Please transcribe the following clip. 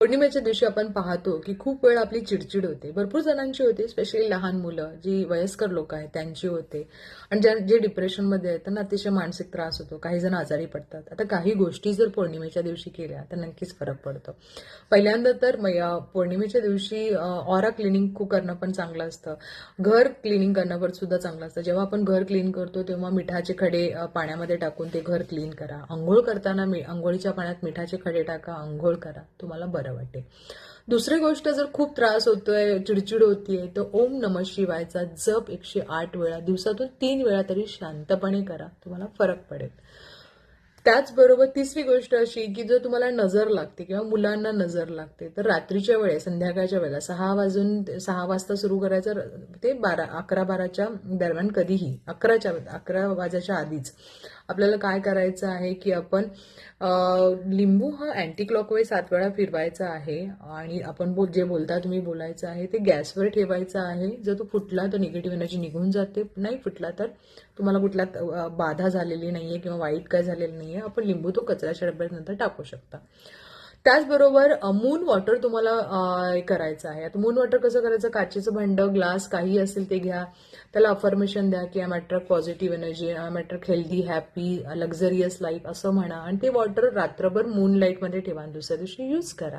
पौर्णिमेच्या दिवशी आपण पाहतो की खूप वेळ आपली चिडचिड होते. भरपूर जणांची होते, स्पेशली लहान मुलं, जी वयस्कर लोक आहेत त्यांची होते. आणि जे डिप्रेशनमध्ये आहेत त्यांना अतिशय मानसिक त्रास होतो. काही जण आजारी पडतात. आता काही गोष्टी जर पौर्णिमेच्या दिवशी केल्या तर नक्कीच फरक पडतो. पहिल्यांदा तर पौर्णिमेच्या दिवशी ऑरा क्लिनिंग करणं पण चांगलं असतं. घर क्लिनिंग करणं पण सुद्धा चांगलं असतं. जेव्हा आपण घर क्लीन करतो तेव्हा मिठाचे खडे पाण्यामध्ये टाकून ते घर क्लीन करा. अंघोळ करताना अंघोळीच्या पाण्यात मिठाचे खडे टाका, अंघोळ करा, तुम्हाला बरं वाटेल. दुसरी गोष्ट, जर खूप त्रास होतोय, चिडचिड होतीये, तर ओम नमः शिवायचा जप 108 वेळा दिवसातून 3 वेळा तरी शांतपणे करा, तुम्हाला फरक पडेल. त्याचबरोबर तिसरी गोष्ट अशी की जर तुम्हाला नजर लागते किंवा मुलांना नजर लागते तर रात्रीच्या वेळेस, संध्याकाळच्या वेळेला 6 वाजता सुरू करायचं ते 11-12च्या दरम्यान, कधीही 11 वाजायच्या आधीच आपल्याला काय करायचं आहे की आपण लिंबू हा अँटी क्लॉकवाईज 7 वेळा फिरवायचा आहे आणि आपण जे बोलता तुम्ही बोलायचं आहे ते गॅसवर ठेवायचं आहे. जर तो फुटला तर निगेटिव्ह एनर्जी निघून जाते, नाही फुटला तर तुम्हाला कुठल्यात बाधा झालेली नाहीये किंवा वाईट काय झालेलं नाहीये. आपण लिंबू तो कचऱ्याच्या डब्यात नंतर टाकू शकता. त्याचबरोबर मून वॉटर तुम्हाला करायचं आहे. आता मून वॉटर कसं करायचं? काचेचं भांडं, ग्लास काही असेल ते घ्या, त्याला अफर्मेशन द्या की I am attract positive energy, I am attract healthy, happy, luxurious life असं म्हणा आणि ते वॉटर रात्रभर मून लाईटमध्ये ठेवा आणि दुसऱ्या दिवशी यूज करा.